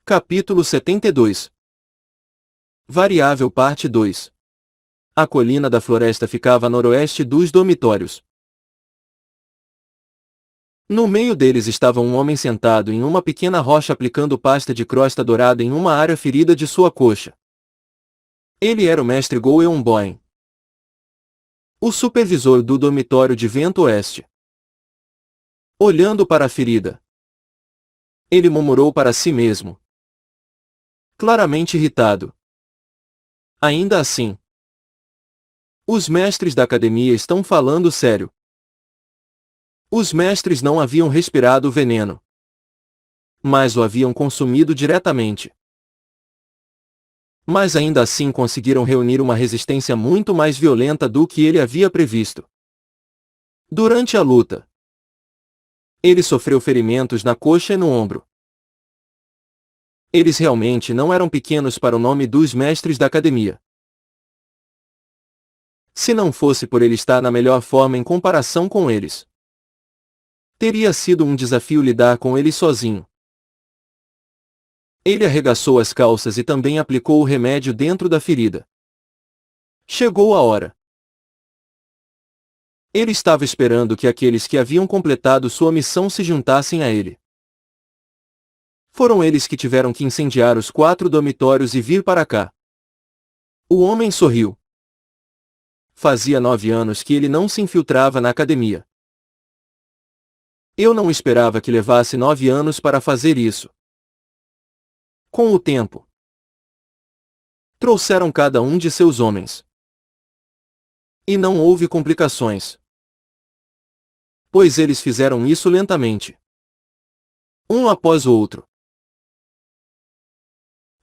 Capítulo 72. Variável parte 2. A colina da floresta ficava a noroeste dos dormitórios. No meio deles estava um homem sentado em uma pequena rocha aplicando pasta de crosta dourada em uma área ferida de sua coxa. Ele era o mestre Goeon-Boen, o supervisor do dormitório de Vento Oeste. Olhando para a ferida, ele murmurou para si mesmo, claramente irritado. Ainda assim, os mestres da academia estão falando sério. Os mestres não haviam respirado o veneno, mas o haviam consumido diretamente. Mas ainda assim conseguiram reunir uma resistência muito mais violenta do que ele havia previsto. Durante a luta, ele sofreu ferimentos na coxa e no ombro. Eles realmente não eram pequenos para o nome dos mestres da academia. Se não fosse por ele estar na melhor forma em comparação com eles, teria sido um desafio lidar com ele sozinho. Ele arregaçou as calças e também aplicou o remédio dentro da ferida. Chegou a hora. Ele estava esperando que aqueles que haviam completado sua missão se juntassem a ele. Foram eles que tiveram que incendiar os 4 dormitórios e vir para cá. O homem sorriu. Fazia 9 anos que ele não se infiltrava na academia. Eu não esperava que levasse 9 anos para fazer isso. Com o tempo, trouxeram cada um de seus homens. E não houve complicações, pois eles fizeram isso lentamente, um após o outro.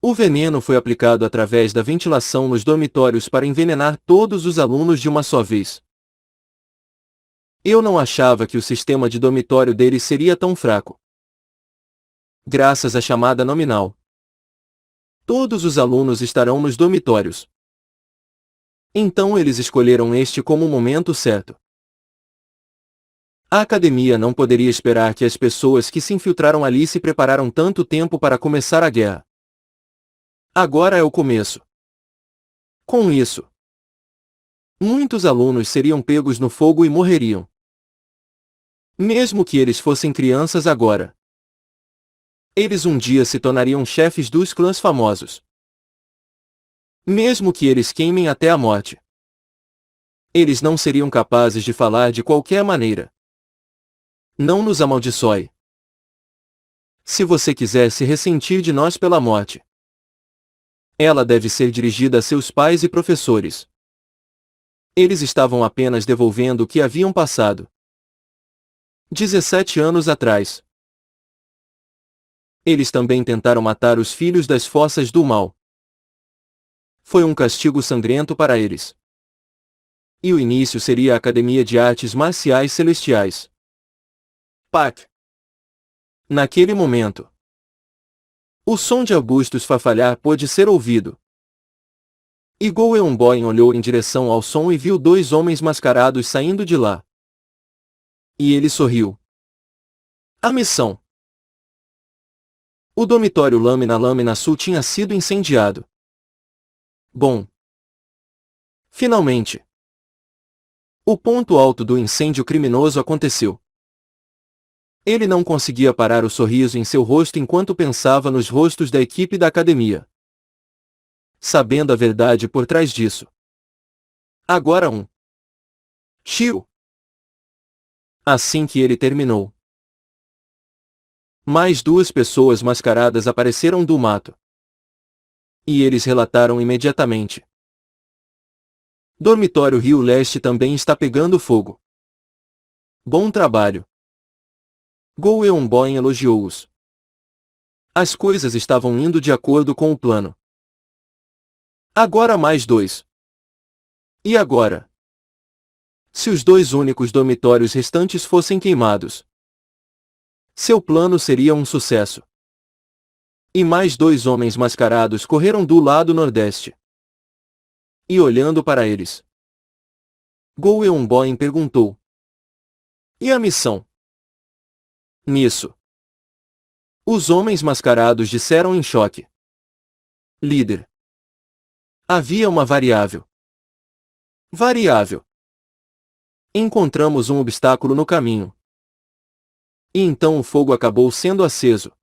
O veneno foi aplicado através da ventilação nos dormitórios para envenenar todos os alunos de uma só vez. Eu não achava que o sistema de dormitório deles seria tão fraco. Graças à chamada nominal, todos os alunos estarão nos dormitórios. Então eles escolheram este como o momento certo. A academia não poderia esperar que as pessoas que se infiltraram ali se prepararam tanto tempo para começar a guerra. Agora é o começo. Com isso, muitos alunos seriam pegos no fogo e morreriam. Mesmo que eles fossem crianças agora, eles um dia se tornariam chefes dos clãs famosos. Mesmo que eles queimem até a morte, eles não seriam capazes de falar de qualquer maneira. Não nos amaldiçoe. Se você quiser se ressentir de nós pela morte, ela deve ser dirigida a seus pais e professores. Eles estavam apenas devolvendo o que haviam passado. 17 anos atrás. Eles também tentaram matar os filhos das forças do mal. Foi um castigo sangrento para eles. E o início seria a Academia de Artes Marciais Celestiais. PAC. Naquele momento, o som de arbustos farfalhar pôde ser ouvido. E Goeon-Boen olhou em direção ao som e viu 2 homens mascarados saindo de lá. E ele sorriu. A missão. O dormitório Lâmina Sul tinha sido incendiado. Bom. Finalmente. O ponto alto do incêndio criminoso aconteceu. Ele não conseguia parar o sorriso em seu rosto enquanto pensava nos rostos da equipe da academia. Sabendo a verdade por trás disso. Agora Shio. Assim que ele terminou, mais 2 pessoas mascaradas apareceram do mato. E eles relataram imediatamente. Dormitório Rio Leste também está pegando fogo. Bom trabalho. Goeon-Boen elogiou-os. As coisas estavam indo de acordo com o plano. Agora mais 2. E agora? Se os 2 únicos dormitórios restantes fossem queimados, seu plano seria um sucesso. E mais 2 homens mascarados correram do lado nordeste. E olhando para eles, Goeon-Boen perguntou: E a missão? Nisso, Os homens mascarados disseram em choque. Líder. Havia uma variável. Variável. Encontramos um obstáculo no caminho. E então o fogo acabou sendo aceso.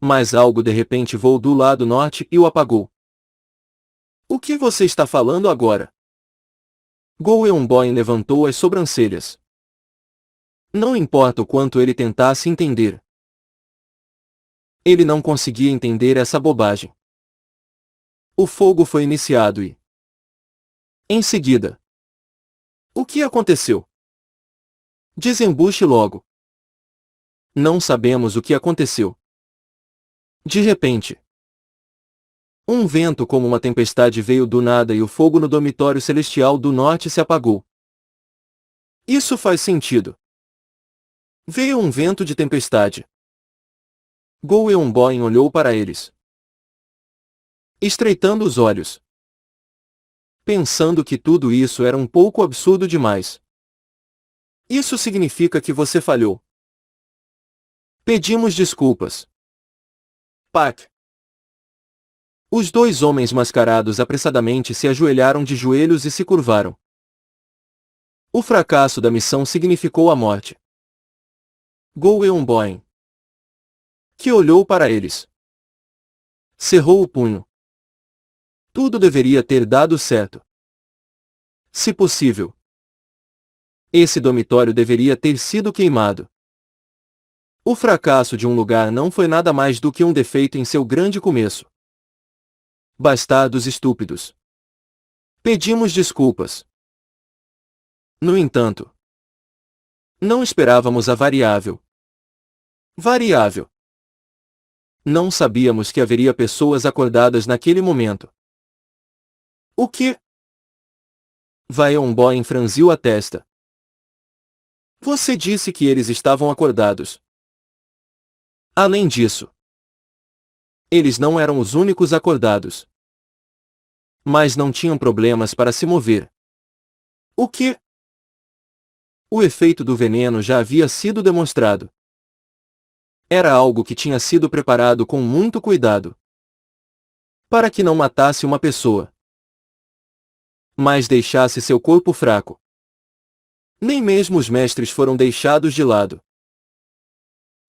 Mas algo de repente voou do lado norte e o apagou. O que você está falando agora? Goemboin levantou as sobrancelhas. Não importa o quanto ele tentasse entender. Ele não conseguia entender essa bobagem. O fogo foi iniciado e... Em seguida... O que aconteceu? Desembuche logo. Não sabemos o que aconteceu. De repente... Um vento como uma tempestade veio do nada e o fogo no dormitório celestial do norte se apagou. Isso faz sentido. Veio um vento de tempestade. Goemboin olhou para eles, estreitando os olhos, pensando que tudo isso era um pouco absurdo demais. Isso significa que você falhou. Pedimos desculpas. Pak. Os dois homens mascarados apressadamente se ajoelharam de joelhos e se curvaram. O fracasso da missão significou a morte. Goemboin, que olhou para eles, cerrou o punho. Tudo deveria ter dado certo. Se possível, esse dormitório deveria ter sido queimado. O fracasso de um lugar não foi nada mais do que um defeito em seu grande começo. Bastardos estúpidos. Pedimos desculpas. No entanto, não esperávamos a variável. Variável. Não sabíamos que haveria pessoas acordadas naquele momento. O que? Goemboin franziu a testa. Você disse que eles estavam acordados. Além disso, eles não eram os únicos acordados. Mas não tinham problemas para se mover. O que? O efeito do veneno já havia sido demonstrado. Era algo que tinha sido preparado com muito cuidado, para que não matasse uma pessoa, mas deixasse seu corpo fraco. Nem mesmo os mestres foram deixados de lado.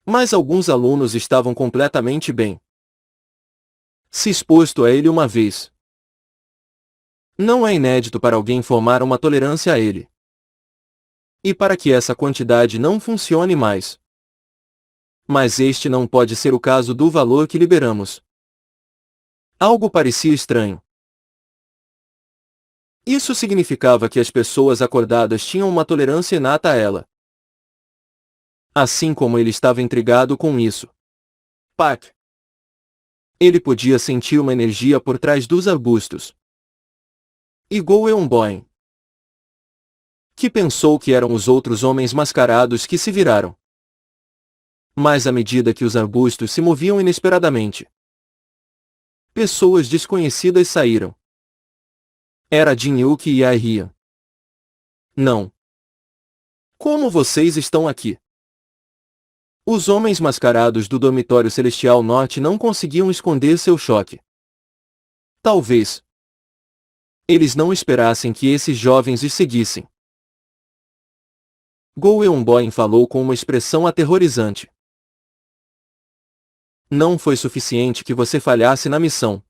Mas alguns alunos estavam completamente bem. Se exposto a ele uma vez, não é inédito para alguém formar uma tolerância a ele. E para que essa quantidade não funcione mais. Mas este não pode ser o caso do valor que liberamos. Algo parecia estranho. Isso significava que as pessoas acordadas tinham uma tolerância inata a ela. Assim como ele estava intrigado com isso. Pak. Ele podia sentir uma energia por trás dos arbustos. E Goemboin, que pensou que eram os outros homens mascarados que se viraram. Mas à medida que os arbustos se moviam inesperadamente, pessoas desconhecidas saíram. Era Jin-Yuki e Airia. Não. Como vocês estão aqui? Os homens mascarados do dormitório celestial norte não conseguiam esconder seu choque. Talvez eles não esperassem que esses jovens os seguissem. Goemboin falou com uma expressão aterrorizante. Não foi suficiente que você falhasse na missão.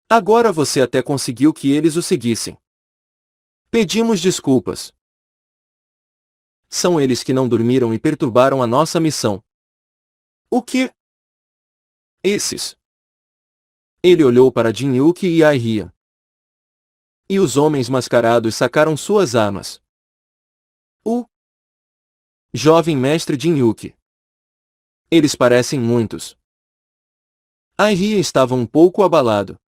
Agora você até conseguiu que eles o seguissem. Pedimos desculpas. São eles que não dormiram e perturbaram a nossa missão. O que? Esses. Ele olhou para Jin-Yuki e Airia. E os homens mascarados sacaram suas armas. O jovem mestre Jin-Yuki. Eles parecem muitos. Airia estava um pouco abalado.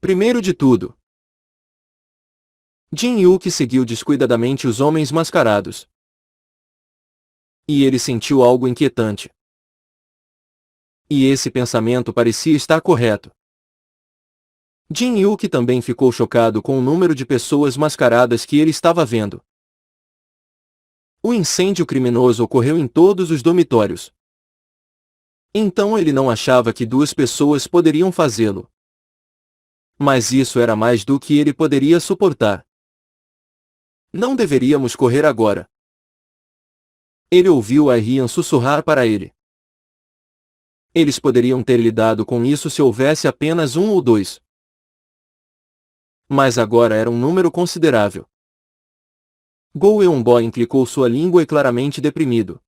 Primeiro de tudo, Jin-Yuki seguiu descuidadamente os homens mascarados. E ele sentiu algo inquietante. E esse pensamento parecia estar correto. Jin-Yuki também ficou chocado com o número de pessoas mascaradas que ele estava vendo. O incêndio criminoso ocorreu em todos os dormitórios. Então ele não achava que 2 pessoas poderiam fazê-lo. Mas isso era mais do que ele poderia suportar. Não deveríamos correr agora. Ele ouviu a Ryan sussurrar para ele. Eles poderiam ter lidado com isso se houvesse apenas 1 ou 2. Mas agora era um número considerável. Go-Eun-Boy implicou sua língua e claramente deprimido.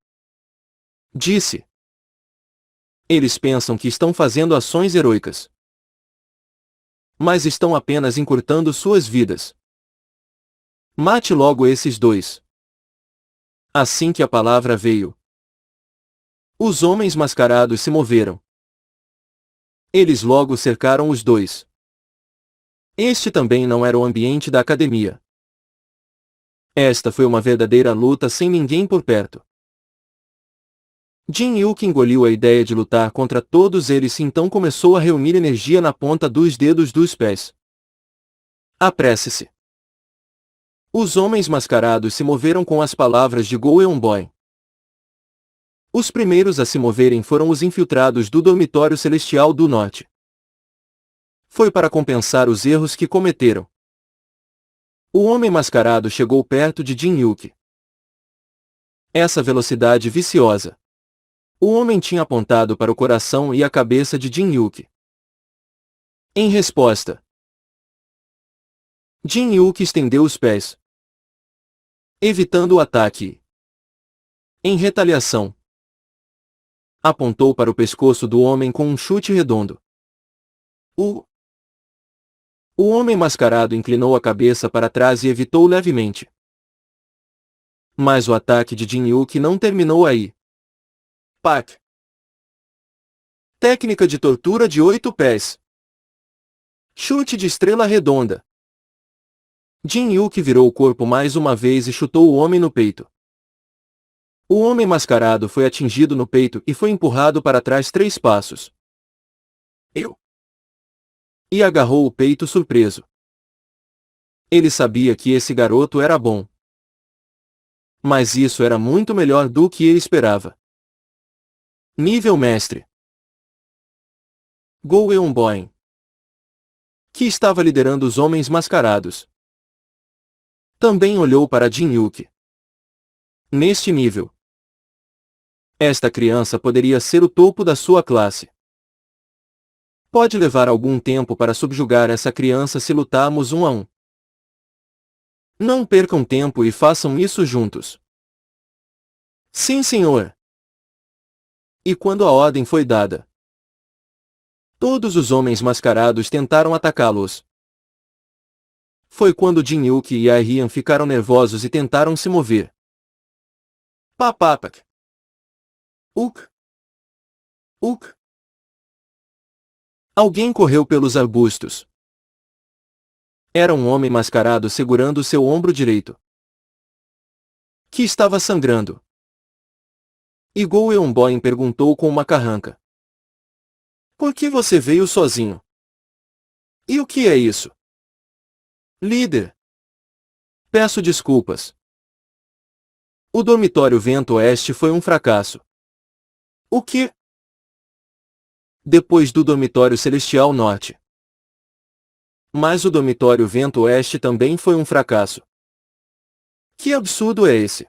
Disse. Eles pensam que estão fazendo ações heroicas. Mas estão apenas encurtando suas vidas. Mate logo esses 2. Assim que a palavra veio, os homens mascarados se moveram. Eles logo cercaram os 2. Este também não era o ambiente da academia. Esta foi uma verdadeira luta sem ninguém por perto. Jin Yuki engoliu a ideia de lutar contra todos eles e então começou a reunir energia na ponta dos dedos dos pés. Apresse-se. Os homens mascarados se moveram com as palavras de Go-Eun-Boy. Os primeiros a se moverem foram os infiltrados do Dormitório Celestial do Norte. Foi para compensar os erros que cometeram. O homem mascarado chegou perto de Jin Yuki. Essa velocidade viciosa. O homem tinha apontado para o coração e a cabeça de Jin Yuki. Em resposta, Jin Yuki estendeu os pés, evitando o ataque. Em retaliação, apontou para o pescoço do homem com um chute redondo. O homem mascarado inclinou a cabeça para trás e evitou levemente. Mas o ataque de Jin Yuki não terminou aí. Pak. Técnica de tortura de 8 pés. Chute de estrela redonda. Jin Yuki virou o corpo mais uma vez e chutou o homem no peito. O homem mascarado foi atingido no peito e foi empurrado para trás 3 passos. E agarrou o peito surpreso. Ele sabia que esse garoto era bom. Mas isso era muito melhor do que ele esperava. Nível mestre. Go-Eun-Boy, que estava liderando os homens mascarados, também olhou para Jin Yuki. Neste nível, esta criança poderia ser o topo da sua classe. Pode levar algum tempo para subjugar essa criança se lutarmos 1 a 1. Não percam tempo e façam isso juntos. Sim, senhor. E quando a ordem foi dada, todos os homens mascarados tentaram atacá-los. Foi quando Jin Yuki e a Ryan ficaram nervosos e tentaram se mover. Papapak. Uk. Uk. Alguém correu pelos arbustos. Era um homem mascarado segurando seu ombro direito, que estava sangrando. E Go-Eun-Boy perguntou com uma carranca. Por que você veio sozinho? E o que é isso? Líder. Peço desculpas. O dormitório Vento Oeste foi um fracasso. O que? Depois do dormitório Celestial Norte. Mas o dormitório Vento Oeste também foi um fracasso. Que absurdo é esse?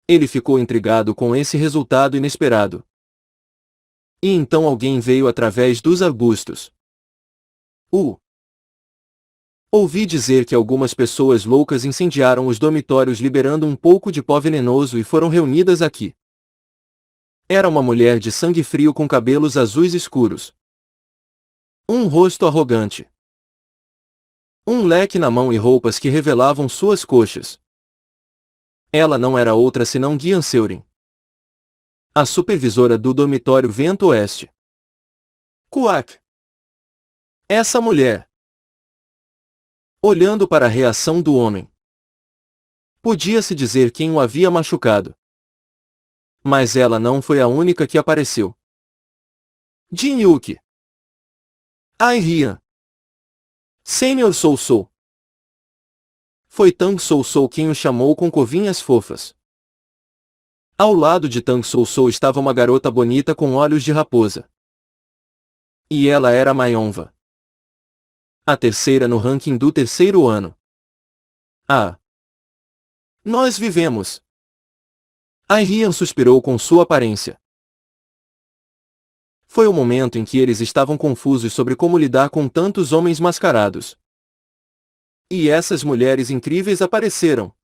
Ele ficou intrigado com esse resultado inesperado. E então alguém veio através dos arbustos. Ouvi dizer que algumas pessoas loucas incendiaram os dormitórios liberando um pouco de pó venenoso e foram reunidas aqui. Era uma mulher de sangue frio com cabelos azuis escuros. Um rosto arrogante. Um leque na mão e roupas que revelavam suas coxas. Ela não era outra senão Gyan Seurin, a supervisora do dormitório Vento Oeste. Kuak. Essa mulher. Olhando para a reação do homem, podia-se dizer quem o havia machucado. Mas ela não foi a única que apareceu. Jin Yuki. Ai Ryan. Senior Sou. Foi Tang Sou Sou quem o chamou com covinhas fofas. Ao lado de Tang Sou Sou estava uma garota bonita com olhos de raposa. E ela era Mayonva. A terceira no ranking do terceiro ano. Ah! Nós vivemos! Ai Rian suspirou com sua aparência. Foi o momento em que eles estavam confusos sobre como lidar com tantos homens mascarados. E essas mulheres incríveis apareceram.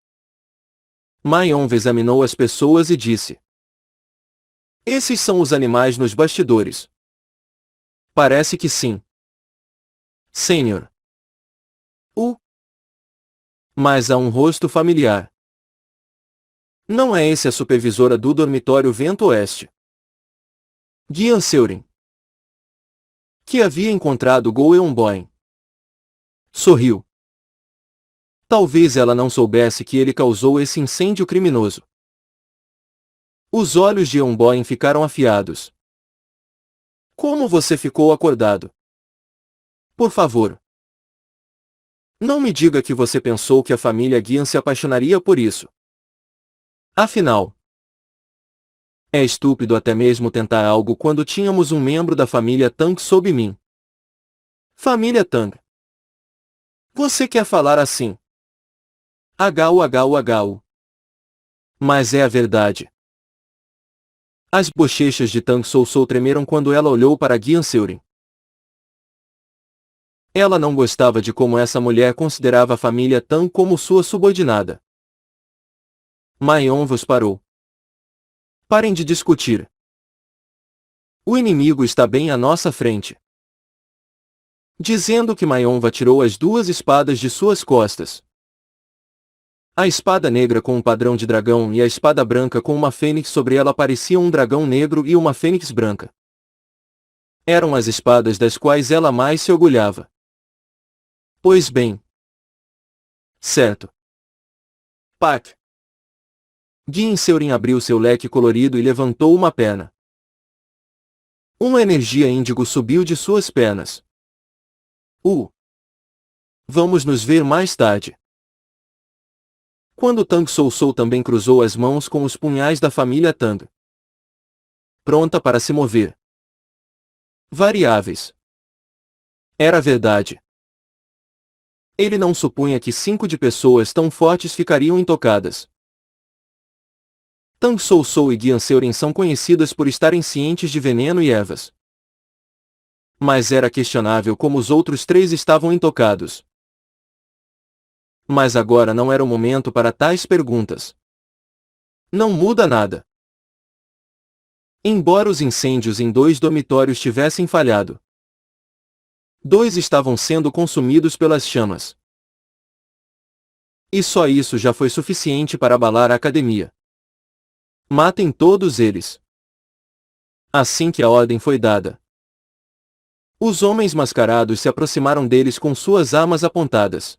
Mayonva examinou as pessoas e disse: esses são os animais nos bastidores. Parece que sim. Senhor. Mas há um rosto familiar. Não é esse a supervisora do dormitório Vento Oeste? Gian Seurin. Que havia encontrado Go Eun-boen. Sorriu. Talvez ela não soubesse que ele causou esse incêndio criminoso. Os olhos de Eun-boen ficaram afiados. Como você ficou acordado? Por favor. Não me diga que você pensou que a família Gian se apaixonaria por isso. Afinal, é estúpido até mesmo tentar algo quando tínhamos um membro da família Tang sob mim. Família Tang. Você quer falar assim? Hu. Mas é a verdade. As bochechas de Tang Sou Sou tremeram quando ela olhou para Gian Seurin. Ela não gostava de como essa mulher considerava a família Tang como sua subordinada. Mayonva os parou. Parem de discutir. O inimigo está bem à nossa frente. Dizendo que Mayonva tirou as duas espadas de suas costas. A espada negra com um padrão de dragão e a espada branca com uma fênix sobre ela pareciam um dragão negro e uma fênix branca. Eram as espadas das quais ela mais se orgulhava. Pois bem. Certo. Pac. Gian Seurin abriu seu leque colorido e levantou uma perna. Uma energia índigo subiu de suas pernas. Vamos nos ver mais tarde. Quando Tang Sou Sou também cruzou as mãos com os punhais da família Tang. Pronta para se mover. Variáveis. Era verdade. Ele não supunha que 5 de pessoas tão fortes ficariam intocadas. Tang Sou Sou e Gian Seurin são conhecidas por estarem cientes de veneno e ervas. Mas era questionável como os outros 3 estavam intocados. Mas agora não era o momento para tais perguntas. Não muda nada. Embora os incêndios em 2 dormitórios tivessem falhado, 2 estavam sendo consumidos pelas chamas. E só isso já foi suficiente para abalar a academia. Matem todos eles. Assim que a ordem foi dada, os homens mascarados se aproximaram deles com suas armas apontadas.